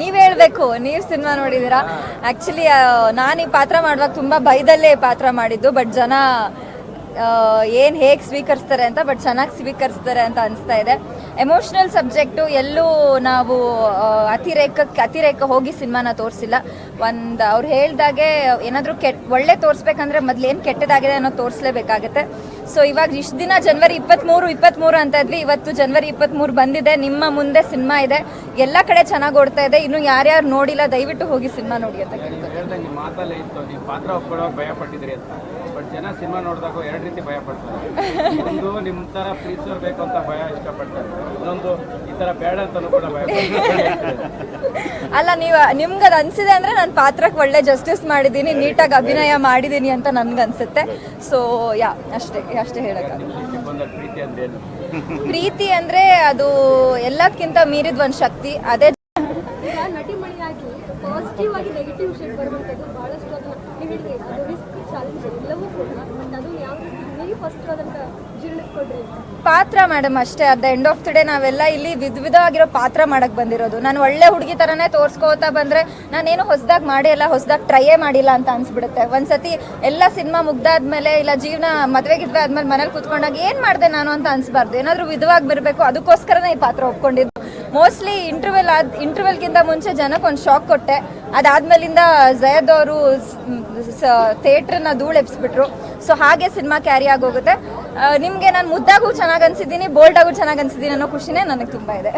ನೀವ್ ಹೇಳ್ಬೇಕು, ನೀವ್ ಸಿನಿಮಾ ನೋಡಿದೀರಾ? ಆಕ್ಚುಲಿ ನಾನು ಈ ಪಾತ್ರ ಮಾಡುವಾಗ ತುಂಬಾ ಭಯದಲ್ಲೇ ಪಾತ್ರ ಮಾಡಿದ್ದು. ಬಟ್ ಜನ ಏನ್ ಹೇಗೆ ಸ್ವೀಕರಿಸ್ತಾರೆ ಅಂತ, ಬಟ್ ಚೆನ್ನಾಗಿ ಸ್ವೀಕರಿಸ್ತಾರೆ ಅಂತ ಅನಿಸ್ತಾ ಇದೆ. ಎಮೋಷ್ನಲ್ ಸಬ್ಜೆಕ್ಟು ಎಲ್ಲೂ ನಾವು ಅತಿರೇಕ ಹೋಗಿ ಸಿನಿಮಾನ ತೋರಿಸಿಲ್ಲ. ಅವ್ರು ಹೇಳ್ದಾಗೆ ಏನಾದರೂ ಒಳ್ಳೆ ತೋರಿಸ್ಬೇಕಂದ್ರೆ ಮೊದಲು ಏನು ಕೆಟ್ಟದಾಗಿದೆ ಅನ್ನೋ ತೋರಿಸ್ಲೇಬೇಕಾಗತ್ತೆ. ಸೊ ಇವಾಗ ಇಷ್ಟು ದಿನ ಜನವರಿ 23 ಅಂತ ಇದ್ವಿ, ಇವತ್ತು ಜನವರಿ 23 ಬಂದಿದೆ. ನಿಮ್ಮ ಮುಂದೆ ಸಿನಿಮಾ ಇದೆ, ಎಲ್ಲ ಕಡೆ ಚೆನ್ನಾಗಿ ಓಡ್ತಾ ಇದೆ. ಇನ್ನು ಯಾರ್ಯಾರು ನೋಡಿಲ್ಲ ದಯವಿಟ್ಟು ಹೋಗಿ ಸಿನಿಮಾ ನೋಡಿ ಅಂತ ಕೇಳ್ತಾರೆ. ನಿಮ್ಮ ಮಾತಲ್ಲೇ ಇತ್ತು, ನೀವು ಪಾತ್ರ ಒಪ್ಕೊಳ್ಳೋಕೆ ಭಯ ಪಟ್ಟಿದ್ರಿ ಅಂತ. ಬಟ್ ಜನ ಸಿನಿಮಾ ನೋಡಿದಾಗ ಎರಡು ರೀತಿ ಭಯ ಪಡ್ತಾರೆ. ಒಂದು ನಿಮ್ಮ ಥರ ಪ್ರೀತಿಸೋರು ಬೇಕು ಅಂತ ಭಯ ಇಷ್ಟಪಡ್ತಾರೆ, ಇನ್ನೊಂದು ಈ ಥರ ಬೇಡ ಅಂತಲೂ ಕೂಡ ಭಯ ಪಡ್ತಾರೆ. ಅಲ್ಲ, ನಿಮ್ಗೆ ಅದು ಅನ್ಸಿದೆ ಅಂದ್ರೆ ನಾನು ಪಾತ್ರಕ್ಕೆ ಒಳ್ಳೆ ಜಸ್ಟಿಸ್ ಮಾಡಿದ್ದೀನಿ, ನೀಟಾಗಿ ಅಭಿನಯ ಮಾಡಿದ್ದೀನಿ ಅಂತ ನನ್ಗನ್ಸುತ್ತೆ. ಸೊ ಅಷ್ಟೇ ಹೇಳಕ್ಕೆ. ಪ್ರೀತಿ ಅಂದ್ರೆ ಅದು ಎಲ್ಲದಕ್ಕಿಂತ ಮೀರಿದ ಒಂದು ಶಕ್ತಿ. ಅದೇ ನಟಿಮಣಿಯಾಗಿ ಪಾಸಿಟಿವ್ ಆಗಿ ನೆಗೆಟಿವ್ ಶೇಡ್ ಬರುವಂಥದ್ದು ಬಹಳಷ್ಟು ಅದನ್ನ ನೀವು ಹೇಳಿದ್ರೆ ಅದು ರಿಸ್ಕ್ ಚಾಲೆಂಜ್ ಎಲ್ಲವೂ ಕೂಡ. ಬಟ್ ಅದು ಯಾವ ನೀವು ಫಸ್ಟ್ ಅದನ್ನ ಜೀರ್ಣಿಸ್ಕೊಡ್ರಿ ಪಾತ್ರ ಮೇಡಮ್ ಅಷ್ಟೇ. At the end of the day ನಾವೆಲ್ಲ ಇಲ್ಲಿ ವಿಧವಾಗಿರೋ ಪಾತ್ರ ಮಾಡಕ್ ಬಂದಿರೋದು. ನಾನು ಒಳ್ಳೆ ಹುಡುಗಿ ಥರನೇ ತೋರಿಸ್ಕೋತಾ ಬಂದರೆ ನಾನೇನು ಹೊಸದಾಗಿ ಹೊಸದಾಗಿ ಟ್ರೈಯೇ ಮಾಡಿಲ್ಲ ಅಂತ ಅನ್ಸ್ಬಿಡುತ್ತೆ. ಒಂದ್ಸತಿ ಎಲ್ಲ ಸಿನಿಮಾ ಮುಗ್ದಾದ್ಮೇಲೆ ಇಲ್ಲ ಜೀವನ ಮದುವೆಗಿದ್ವಿ ಆದ್ಮೇಲೆ ಮನೇಲಿ ಕೂತ್ಕೊಂಡಾಗ ಏನು ಮಾಡಿದೆ ನಾನು ಅಂತ ಅನ್ಸ್ಬಾರ್ದು. ಏನಾದರೂ ವಿಧವಾಗಿ ಬರಬೇಕು, ಅದಕ್ಕೋಸ್ಕರನೇ ಈ ಪಾತ್ರ ಒಪ್ಕೊಂಡಿದ್ದು. ಮೋಸ್ಟ್ಲಿ ಇಂಟರ್ವೆಲ್ಗಿಂತ ಮುಂಚೆ ಜನಕ್ಕೆ ಒಂದು ಶಾಕ್ ಕೊಟ್ಟೆ. ಅದಾದ್ಮೇಲಿಂದ ಜಯದ್ ಅವರು ಥಿಯೇಟ್ರನ್ನ ಧೂಳೆಬ್ಸ್ಬಿಟ್ರು. ಸೊ ಹಾಗೆ ಸಿನಿಮಾ ಕ್ಯಾರಿ ಆಗೋಗುತ್ತೆ. ನಿಮಗೆ ನಾನು ಮುದ್ದಾಗೂ ಚೆನ್ನಾಗಿ ಅನ್ಸಿದ್ದೀನಿ, ಬೋಲ್ಡಾಗೂ ಚೆನ್ನಾಗಿ ಅನ್ಸಿದ್ದೀನಿ ಅನ್ನೋ ಖುಷಿನೇ ನನಗೆ ತುಂಬ ಇದೆ.